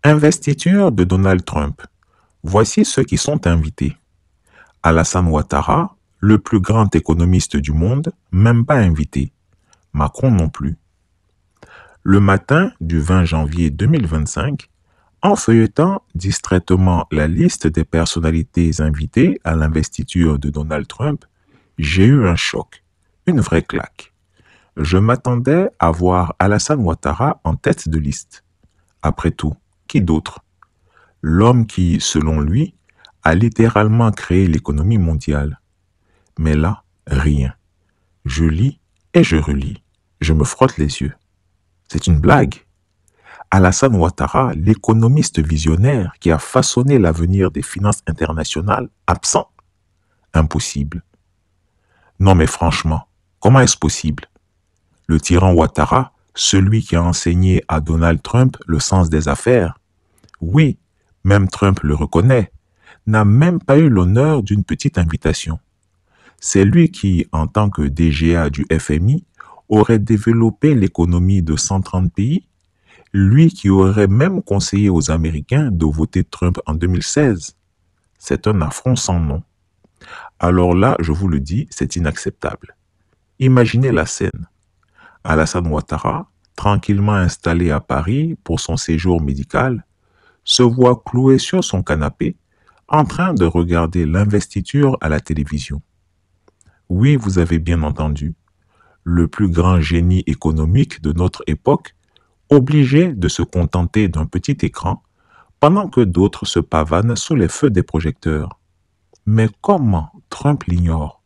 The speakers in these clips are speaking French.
Investiture de Donald Trump. Voici ceux qui sont invités. Alassane Ouattara, le plus grand économiste du monde, même pas invité. Macron non plus. Le matin du 20 janvier 2025, en feuilletant distraitement la liste des personnalités invitées à l'investiture de Donald Trump, j'ai eu un choc, une vraie claque. Je m'attendais à voir Alassane Ouattara en tête de liste. Après tout, qui d'autre? L'homme qui, selon lui, a littéralement créé l'économie mondiale. Mais là, rien. Je lis et je relis. Je me frotte les yeux. C'est une blague. Alassane Ouattara, l'économiste visionnaire qui a façonné l'avenir des finances internationales, absent? Impossible. Non mais franchement, comment est-ce possible? Le tyran Ouattara, celui qui a enseigné à Donald Trump le sens des affaires, oui, même Trump le reconnaît, n'a même pas eu l'honneur d'une petite invitation. C'est lui qui, en tant que DGA du FMI, aurait développé l'économie de 130 pays, lui qui aurait même conseillé aux Américains de voter Trump en 2016. C'est un affront sans nom. Alors là, je vous le dis, c'est inacceptable. Imaginez la scène. Alassane Ouattara, tranquillement installé à Paris pour son séjour médical, se voit cloué sur son canapé, en train de regarder l'investiture à la télévision. Oui, vous avez bien entendu, le plus grand génie économique de notre époque, obligé de se contenter d'un petit écran, pendant que d'autres se pavanent sous les feux des projecteurs. Mais comment Trump l'ignore?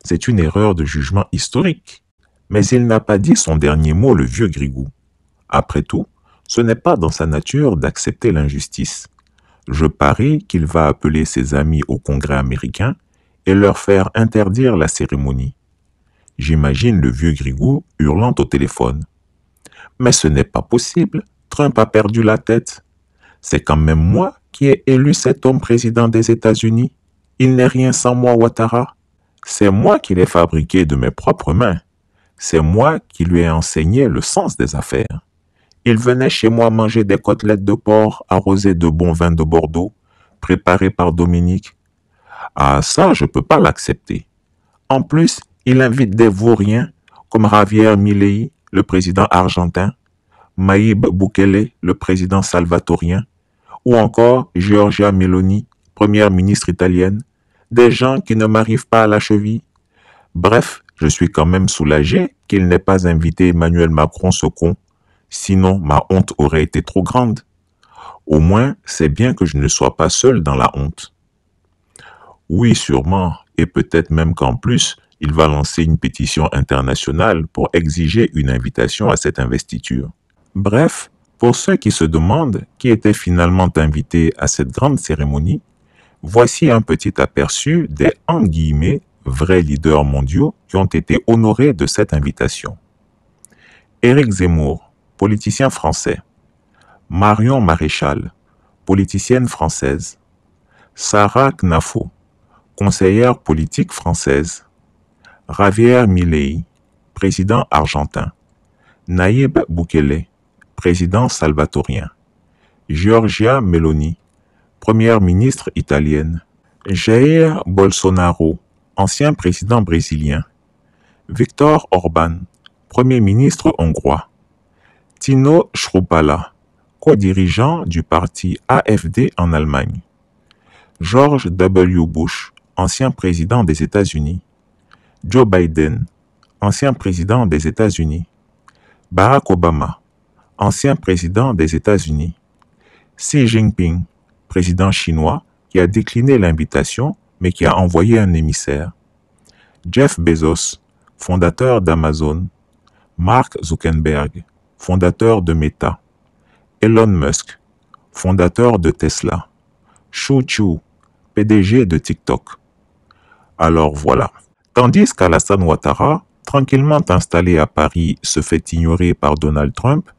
C'est une erreur de jugement historique. Mais il n'a pas dit son dernier mot, le vieux Grigou. Après tout, ce n'est pas dans sa nature d'accepter l'injustice. Je parie qu'il va appeler ses amis au Congrès américain et leur faire interdire la cérémonie. J'imagine le vieux Grigou hurlant au téléphone. Mais ce n'est pas possible, Trump a perdu la tête. C'est quand même moi qui ai élu cet homme président des États-Unis. Il n'est rien sans moi, Ouattara. C'est moi qui l'ai fabriqué de mes propres mains. C'est moi qui lui ai enseigné le sens des affaires. Il venait chez moi manger des côtelettes de porc arrosées de bon vin de Bordeaux, préparées par Dominique. Ah, ça, je peux pas l'accepter. En plus, il invite des vauriens comme Javier Milei, le président argentin, Nayib Bukele, le président salvatorien, ou encore Giorgia Meloni, première ministre italienne, des gens qui ne m'arrivent pas à la cheville. Bref, je suis quand même soulagé qu'il n'ait pas invité Emmanuel Macron, ce con. Sinon, ma honte aurait été trop grande. Au moins, c'est bien que je ne sois pas seul dans la honte. Oui, sûrement, et peut-être même qu'en plus, il va lancer une pétition internationale pour exiger une invitation à cette investiture. Bref, pour ceux qui se demandent qui était finalement invité à cette grande cérémonie, voici un petit aperçu des « vrais leaders mondiaux qui ont été honorés de cette invitation. Éric Zemmour, politicien français. Marion Maréchal, politicienne française. Sarah Knafo, conseillère politique française. Javier Milei, président argentin. Nayib Bukele, président salvatorien. Giorgia Meloni, première ministre italienne. Jair Bolsonaro, ancien président brésilien. Viktor Orban, premier ministre hongrois. Tino Schroupala, co-dirigeant du parti AfD en Allemagne. George W. Bush, ancien président des États-Unis. Joe Biden, ancien président des États-Unis. Barack Obama, ancien président des États-Unis. Xi Jinping, président chinois, qui a décliné l'invitation mais qui a envoyé un émissaire. Jeff Bezos, fondateur d'Amazon. Mark Zuckerberg, fondateur de Meta. Elon Musk, fondateur de Tesla. Shou Chu, PDG de TikTok. Alors voilà. Tandis qu'Alassane Ouattara, tranquillement installé à Paris, se fait ignorer par Donald Trump,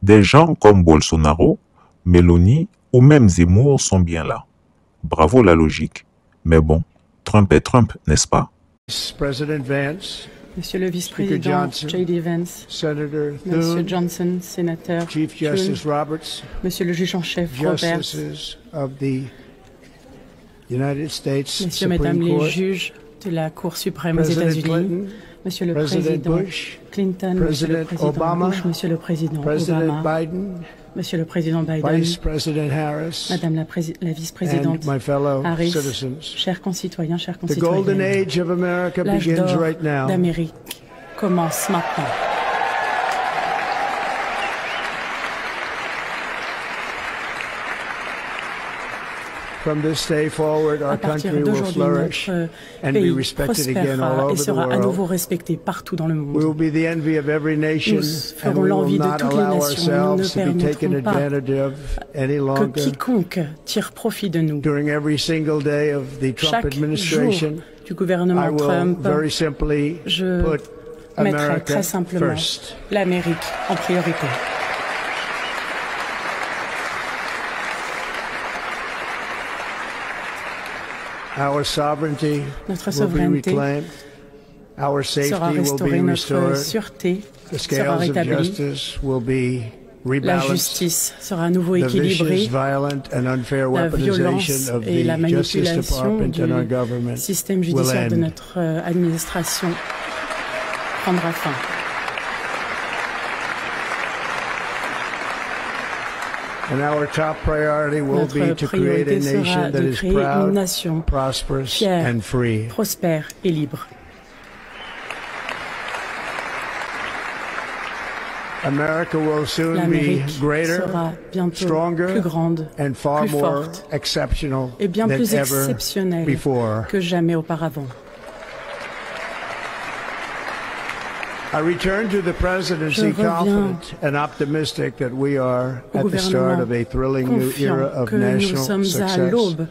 des gens comme Bolsonaro, Meloni ou même Zemmour sont bien là. Bravo la logique. Mais bon, Trump est Trump, n'est-ce pas? President Vance, Monsieur le vice-président J.D. Vance, Senator Monsieur Thune, Johnson, sénateur Chief Thune, Justice Roberts, Monsieur le juge en chef Roberts, Justices of the United States Messieurs, Mesdames Supreme les Court, juges de la Cour suprême aux President États-Unis, Clinton, Monsieur le President Président Bush, Clinton, Monsieur le President Président Obama, Bush, Monsieur le Président President Obama, Biden, Monsieur le Président Biden, Vice President Harris, Madame la vice-présidente and my fellow Harris, citizens. chers concitoyens, chères The golden concitoyennes, age of America l'âge begins d'or right now. d'Amérique commence maintenant. From this day forward, our À partir country will d'aujourd'hui, flourish notre and be pays respected again all prospérera et over the sera à nouveau world. respecté partout dans le We will monde. be the envy of every nation, Nous and ferons we will l'envie de not toutes les allow nations. Nous ne ourselves to be taken permettrons pas advantage of any que longer. quiconque tire profit de nous. During every single day of the Trump Chaque jour administration, du I gouvernement will Trump, very simply je put mettrai America très simplement first. l'Amérique en priorité. Our sovereignty Notre will be souveraineté reclaimed. Our sera safety will be restaurée, notre restored. sûreté The sera scales of rétablie, justice will be la rebalanced. justice sera à nouveau The vicious, équilibrée, violent, and unfair la violence weaponization of et la the Justice manipulation Department and our du government système will judiciaire de end. notre administration prendra fin. And our top priority will be Notre to create a priorité sera nation that de is créer une proud, nation prosperous, fière, and free. prospère et libre. America will soon be L'Amérique greater, sera bientôt stronger, plus grande and far plus more forte exceptional et bien than plus ever exceptionnelle before. que jamais auparavant. I return to the presidency Je reviens confident and optimistic that we are au at the start gouvernement of a thrilling new era confiant of que nous national sommes à success. l'aube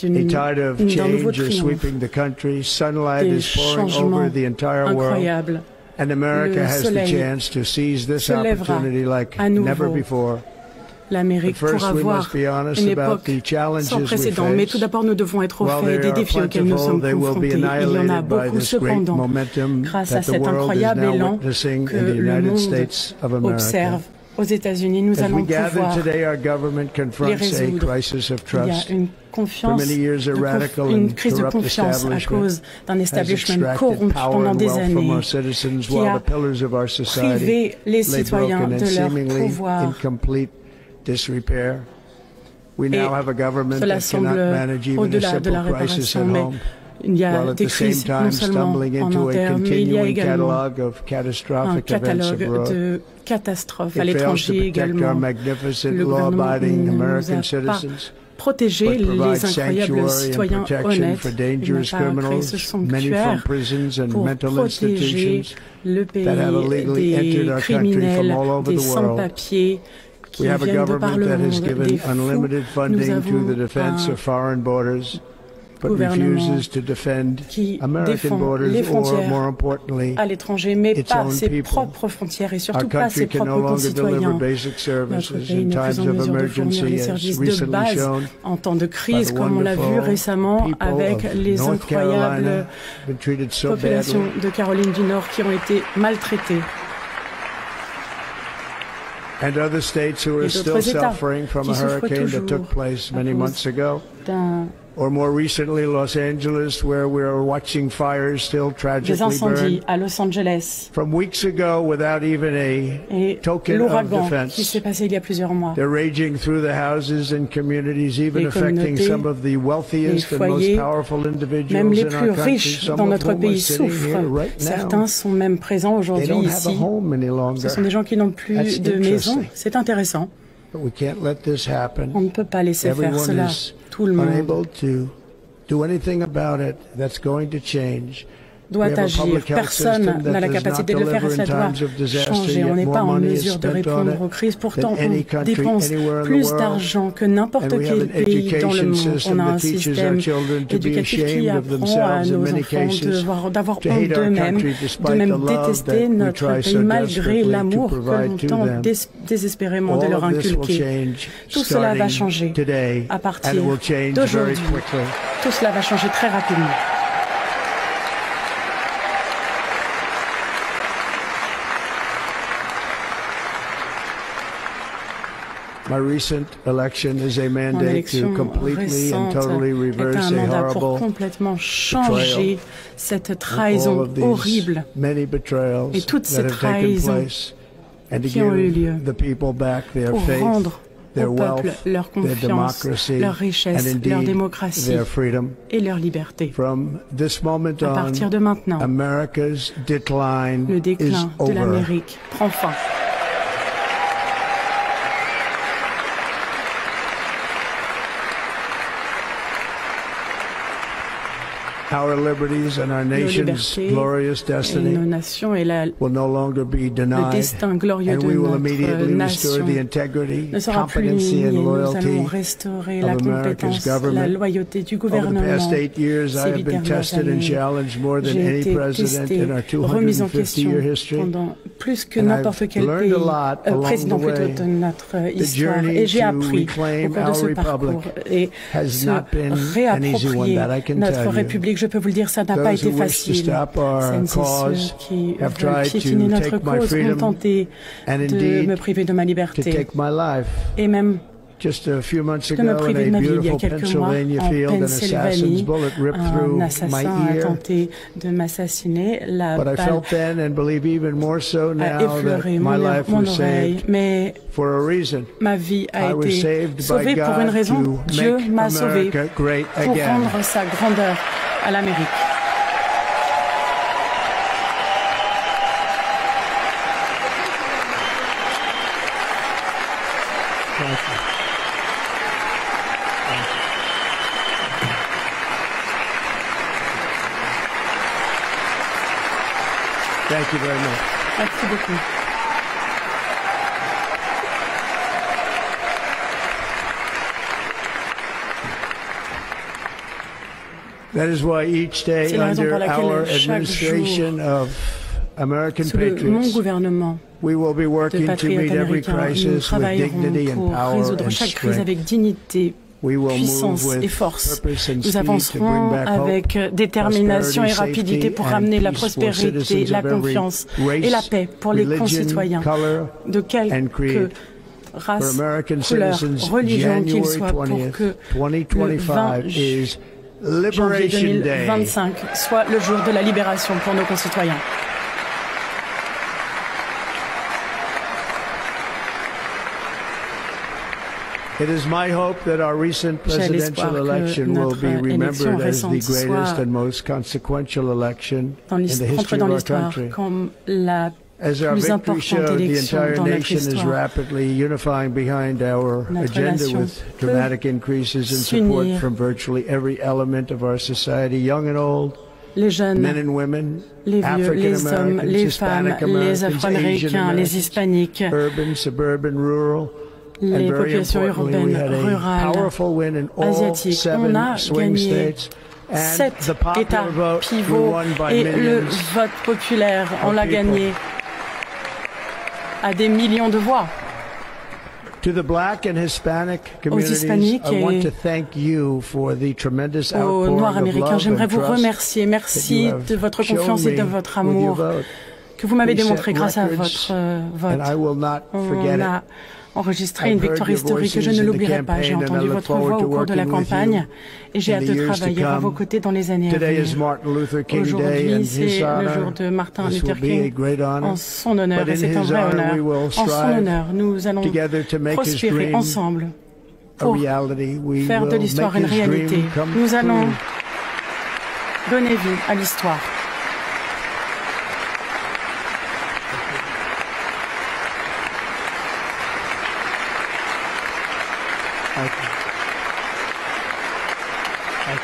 A d'un tide of nouveau change is triomphe, sweeping the country. Sunlight des is pouring over changements the entire world. incroyables. And America Le has the soleil chance to seize this se lèvera opportunity like à nouveau. never before. L'Amérique But first, pourra we voir must be honest une about époque the challenges sans we précédent. Mais tout face. d'abord, nous devons être au While fait they des are défis auxquels nous plentiful, sommes they will confrontés. be Il y en a annihilated by beaucoup this great cependant, momentum grâce à that the cet world is incroyable now élan witnessing que in the le United monde States of America. observe aux États-Unis. Nous As allons we gather pouvoir today, our government les confronts a résoudre. crisis of Il y a trust. une confiance, For many years, a radical une and crise de corrupt confiance à establishment cause d'un has establishment extracted corrompu power pendant and des wealth from années, our citizens qui while a the pillars of our society privé les lay citoyens broken and de leur seemingly in pouvoir. complete disrepair. We Et now have a government cela that cannot semble manage even a au-delà de la simple crisis at réparation, mais home, il y while a at des the same crises non time seulement stumbling en into a interne, mais il y a continuing également catalog of un catastrophic events catalogue abroad. de catastrophes à It fails to l'étranger protect our également. magnificent, Le gouvernement law-abiding ne nous American a pas citizens, protéger but les provides incroyables sanctuary and citoyens protection honnêtes. for Il n'a dangerous pas créé ce criminals, many from sanctuaire prisons and pour mental protéger institutions le pays that have illegally entered des our country from criminels, all over des the world. sans-papiers qui We have a viennent de par government le that has monde, given des fous. unlimited Nous funding to avons the defense un of foreign borders, but gouvernement refuses to defend qui American défend borders les or, frontières more importantly, à l'étranger, mais its pas own ses people. propres frontières et surtout Our pas ses country can no propres longer deliver concitoyens. basic Notre services pays in n'est plus times en of mesure de fournir emergency, les as services de recently base shown en temps de by crise, the comme on l'a vu wonderful récemment people avec of les North incroyables Carolina, been treated so populations badly. de Caroline du Nord qui ont été maltraitées. And other states who are Et still d'autres États suffering from qui a souffrent hurricane that toujours took place à many cause months ago. d'un Or more recently, Los Angeles, where we are watching fires still des tragically incendies burn. à Los Angeles From weeks ago, without even a et token of l'ouragan qui defense, s'est passé il y a plusieurs mois. they're raging through the houses and communities, even Les affecting communautés, some of the wealthiest les and most foyers, powerful Même individuals les in plus our country, riches some dans of notre whom are pays sitting here souffrent. right Certains now. sont même présents They aujourd'hui don't have a ici. home any Ce longer. sont des gens qui n'ont plus That's de maison. interesting. C'est intéressant. But we can't let this happen. On ne peut pas laisser faire Everyone cela. is Tout le monde unable to do anything about it that's going to change. doit We have a agir. public health Personne system that n'a la does capacité not de le faire et deliver ça in doit times of disaster, changer. On yet n'est more pas en money is mesure de spent on répondre it aux crises. Pourtant, than any on country dépense anywhere in the plus world. d'argent que n'importe And we have quel an pays dans le education monde. system On a that un teaches our système children to be éducatif qui ashamed of apprend à themselves in nos many enfants cases, d'avoir to honte hate our d'eux-mêmes, country de despite the même love détester that we notre try pays so malgré desperately to l'amour que provide l'on to tente them. désespérément de All leur of this will inculquer. change Tout cela va starting changer today, à and partir it will change very d'aujourd'hui. quickly. Tout cela va changer très rapidement. My recent election is a Mon mandate élection to completely and récente totally est reverse un a mandat pour horrible complètement changer cette all trahison of these horrible many betrayals et toutes ces that have taken trahisons place, and to qui ont eu lieu give the people back their pour faith, rendre their au peuple wealth, leur their confiance, democracy, leur and richesse, leur indeed démocratie their freedom. et leur liberté. From this moment À on, partir de maintenant, America's decline le is déclin de over. l'Amérique prend fin. Our liberties and our Nos nation's libertés glorious et nos destiny nations et will no longer be le denied, destin glorieux and de we will notre immediately restore nation the integrity, ne sera plus competency, nié. and Nous loyalty allons restaurer la of America's compétence, la government. loyauté du Over the gouvernement. past 8 years, I Ces have 8 been dernières tested and années, challenged more than j'ai any été president testé, in our remis en 250-year question history. pendant plus que And n'importe I've quel learned a lot along président the way. plutôt de notre histoire. journey Et j'ai to appris au reclaim cours de ce our parcours republic et has se not been an easy one, réapproprier that I can notre tell you. République. Je peux vous le dire, ça n'a pas Those été who wish to facile. stop our Celles et ceux cause qui have veulent tried piétiner to notre take my cause ont freedom tenté and de indeed me priver de ma to liberté take my life. et même Just a few months de me ago, in priver de a ma vie. Il y a beautiful quelques mois, Pennsylvania en field, an assassin's Pennsylvanie, bullet ripped un through my assassin a ear. tenté de m'assassiner. La But I balle felt then, and believe even more so a now, that effleuré my life mon was oreille. saved Mais for a reason. ma vie a I was été saved by sauvée pour une God raison. to Dieu make m'a sauvé America great pour again. rendre sa grandeur à l'Amérique. Thank you. Thank you very much. Merci beaucoup. That is why each day C'est la raison under pour laquelle our chaque administration of American Sous mon patriots, gouvernement we will be de working to patriotes meet every américains, nous crisis with dignity travaillerons and pour power résoudre and chaque crise strength. avec dignité, We will puissance move et with force. purpose and Nous speed to bring avancerons back hope, avec détermination et prosperity, rapidité safety, pour and ramener la peace for prospérité, citizens la of every confiance race, et la paix pour les religion, concitoyens color, de and quelque creed. race, For American couleur, citizens, religion qu'ils January soient, pour 20th, que le 2025 20 is janvier Liberation Day. 2025 soit le jour de la libération pour nos concitoyens. It is my hope that our recent J'ai presidential l'espoir que election will notre be élection remembered as the récente greatest soit and most consequential election dans in the history rentrée of dans our l'histoire country. comme la As our plus victory importante showed, the élection entire dans notre nation is histoire. rapidly unifying behind our Notre agenda nation with peut dramatic increases in support s'unir. from virtually every element of our society, young and old, Les jeunes, men and women, les vieux, African les hommes, Americans, les Hispanic femmes, les Americans, Asian Afro-Américains, les Americans, Hispaniques, urban, suburban, rural, les and very populations importantly, we urbaines, had a rurales, powerful win in all asiatiques. On 7 a swing gagné states, and 7 the popular États vote we pivots won by et le millions. vote populaire, on l'a people. gagné à des millions de voix. To the black and Hispanic communities, Hispaniques I want et to thank you for the tremendous Aux outpouring Noirs of américains, love j'aimerais and vous trust remercier. that Merci you have de votre shown confiance et de me votre with your amour vote. que vous m'avez We set démontré grâce à records, votre vote. and I will not On forget it. a enregistré I've une heard victoire your historique et je voices ne in the l'oublierai pas. J'ai campaign, and I entendu look votre forward voix to au cours de la working with campagne et j'ai in hâte the de years to travailler à come. vos côtés dans les années à Today is venir. Martin Luther King Day, Aujourd'hui, and his c'est le honor. jour de Martin This Luther will be a King great honor. en son honneur But et in c'est un his vrai honor, honneur. we will En son strive honneur, nous allons together to make his prospérer dream ensemble a pour reality. We faire de will l'histoire make une his dream réalité. come Nous allons true. donner vie à l'histoire. Thank you. Thank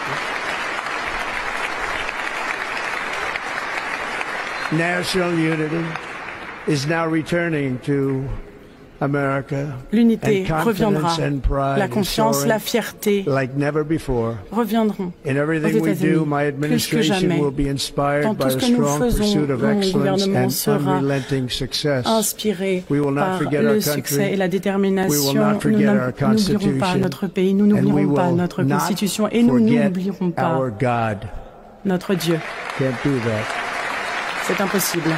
you. National unity is now returning to America. L'unité And reviendra. confidence and pride La is confiance, soaring la fierté like never before. reviendront In aux everything we do, États-Unis my plus que administration jamais. will be inspired Dans by tout ce a que nous strong faisons, pursuit of mon excellence gouvernement and sera unrelenting success. inspiré We will not par forget le our succès country. et la We détermination. will not Nous forget our n'oublierons pas Constitution. notre pays, nous And we n'oublierons pas will notre not Constitution et nous forget n'oublierons pas our God. notre Dieu. Can't do that. C'est impossible.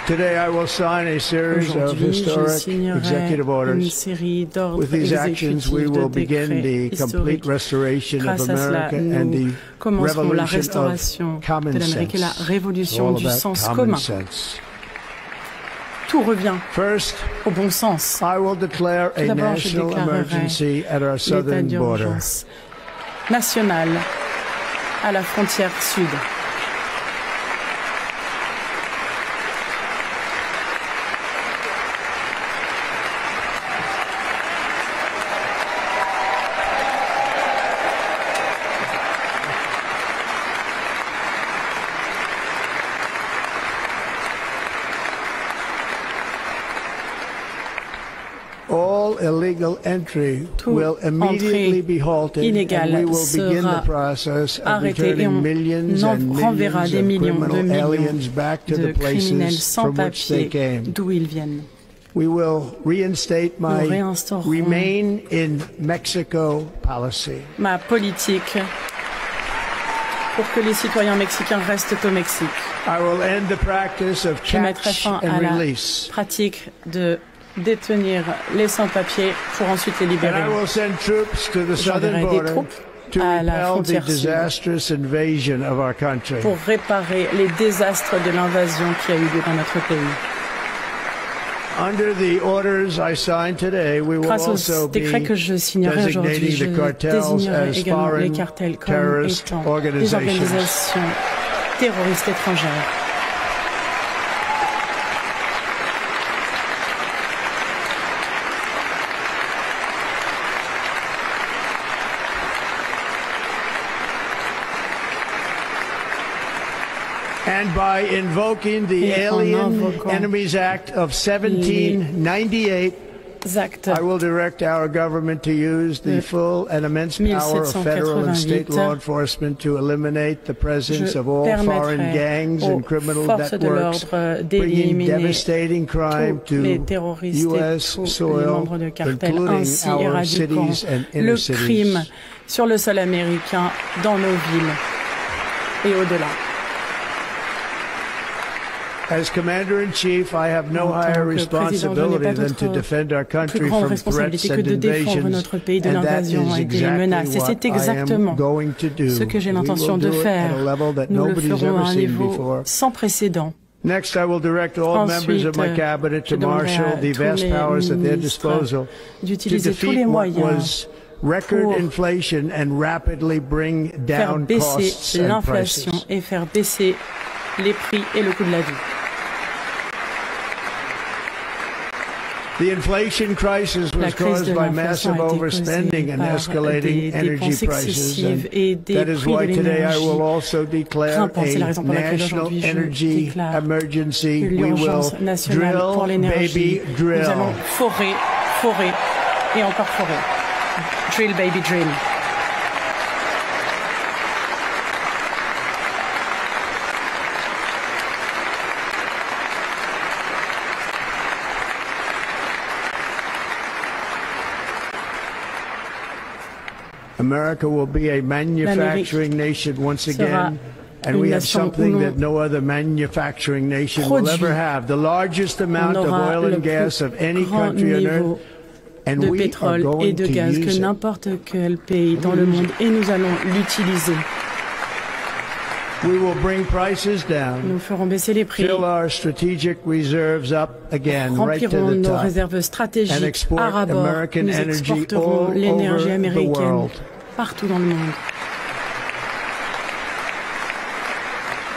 Today I will sign a series of Aujourd'hui, je historic signerai executive une orders. série d'ordres With these actions, we exécutifs de will begin décrets the complete historiques. restoration of Grâce à cela, America and nous the commencerons la revolution restauration of common de l'Amérique et la sense. It's révolution all du about sens common commun. sense. Tout revient First, au bon sens. I will declare Tout a d'abord, je national déclarerai emergency at our l'état southern border. d'urgence national à la frontière sud. All illegal entry Tout will immediately entrée be halted, illégale and we will begin sera the process of arrêtée et returning on millions and renverra millions des of millions de criminal aliens millions back to de the criminels places sans from which they papier came. d'où ils viennent. We will reinstate my Nous réinstaurons Remain in Mexico policy. ma politique pour que les citoyens mexicains restent au Mexique. I will end the practice of Je mettrai catch fin and à la release. pratique de détenir les sans-papiers pour ensuite les And libérer. I will send troops to the southern J'enverrai des border troupes to à la repel the frontière sud disastrous invasion of our country. pour réparer les désastres de l'invasion qui a eu lieu dans notre pays. Under the orders I signed today, we will Grâce also aux be décrets que je signerai aujourd'hui, designating je the cartels désignerai as également les foreign cartels comme terrorist étant des organizations. organisations terroristes étrangères. And by invoking the Et en Alien invoquant Enemies Act of 1798, Acte I will direct our government to use the full and immense power of federal and state law enforcement to eliminate the presence Je of all foreign permettrai gangs and aux criminal forces de networks, l'ordre bringing d'éliminer devastating crime tous les to terroristes et U.S. tous les soil, membres de cartels, including ainsi our éradiquant cities and inner le cities. crime sur le sol américain, dans nos villes et au-delà. As Commander-in-Chief, I have no En tant higher que président, je n'ai responsibility pas than to defend our plus country grande from responsabilité threats que and de défendre invasions, notre pays de and that l'invasion is et des menaces. Et exactly c'est what I am exactement going to do. ce que j'ai l'intention We de will do it faire. at a level that Nous le nobody's ferons ever à un seen niveau before. sans précédent. Next, I will direct all members of my Ensuite, cabinet je to demanderai marshal à the tous vast les powers at their ministres disposal to d'utiliser tous les defeat what moyens was record pour inflation and rapidly bring faire down baisser costs and l'inflation prices. et faire baisser les prix et le coût de la vie. The inflation crisis La was crise de caused by l'inflation massive a été overspending causée and par escalating des energy dépenses prices. excessives et And des that is prix de why today I will l'énergie also declare grimpants. C'est la a raison pour laquelle national aujourd'hui je energy déclare emergency. We will l'urgence nationale pour drill, l'énergie. baby, drill. Nous allons forer et encore forer. Drill, baby, drill. America will be a manufacturing nation once again. And we have something that no other manufacturing nation will ever have. The largest amount of oil and gas of any country on earth. And de we are pétrole et going de to gaz use que it. n'importe quel pays dans le monde et nous allons l'utiliser. We will bring prices down. Nous ferons baisser les prix, Fill our strategic reserves up again, right to remplirons the nos top, réserves and stratégiques export à rabord. American Nous energy exporterons all l'énergie over the américaine world. partout dans le monde.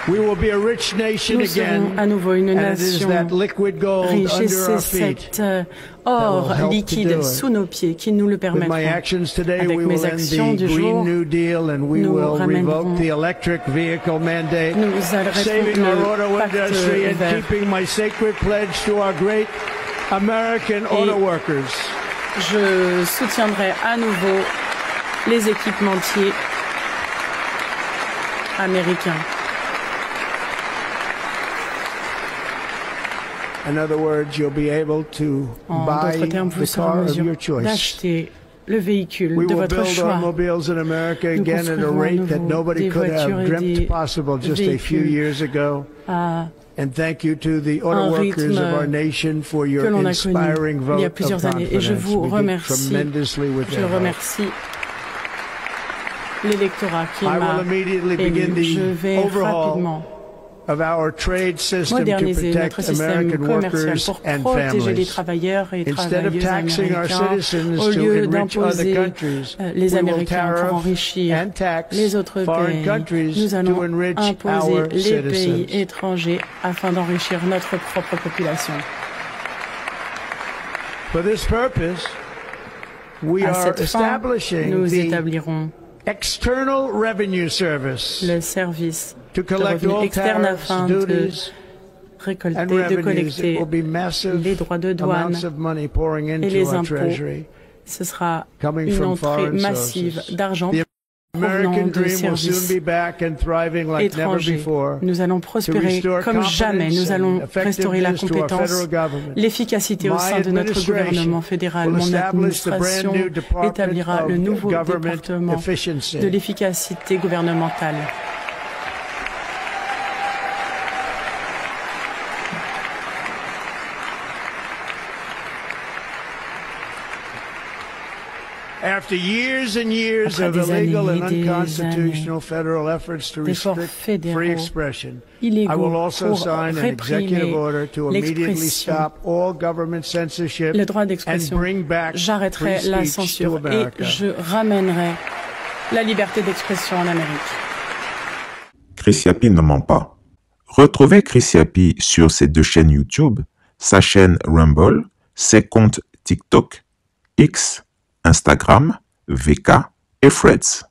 We will be a rich nation Nous serons again, à nouveau une and it is nation that liquid gold riche et under our c'est feet. cet or will help to do liquide it. sous nos pieds qui nous le With permettra. my actions today, Avec we mes will end actions the du Green jour, New Deal, and we nous will ramènerons- revoke the electric vehicle mandate, Nous saving arrêterons our auto le pacte industry and vert. keeping my sacred pledge to our great American auto workers. Je soutiendrai à nouveau les équipementiers américains. In other words, you'll be able to En buy d'autres termes, vous the serez en car of mesure your choice. d'acheter le véhicule We de will votre build choix. automobiles in America Nous again at a construirons à rate that nouveau nobody des could voitures have et dreamt des possible just a few véhicules years ago. à And thank you to the auto workers of our nation for your inspiring vote il y a plusieurs années. Et je vous remercie. Je remercie l'électorat qui m'a élu. Je vais rapidement moderniser notre système commercial pour protéger les travailleurs et travailleuses américains au lieu d'imposer les Américains pour enrichir les autres pays. Nous allons imposer les pays étrangers afin d'enrichir notre propre population. À cette fin, nous établirons le service de revenus externes afin de récolter, de collecter les droits de douane et les impôts. Ce sera une entrée massive d'argent provenant de services étrangers. Nous allons prospérer comme jamais. Nous allons restaurer la compétence, l'efficacité au sein de notre gouvernement fédéral. Mon administration établira le nouveau département de l'efficacité gouvernementale. Après des années et des années d'efforts fédéraux illégaux pour réprimer l'expression, le droit d'expression, j'arrêterai la censure et je ramènerai la liberté d'expression en Amérique. Chris Yapi ne ment pas. Retrouvez Chris Yapi sur ses 2 chaînes YouTube, sa chaîne Rumble, ses comptes TikTok, X, Instagram, VK et Threads.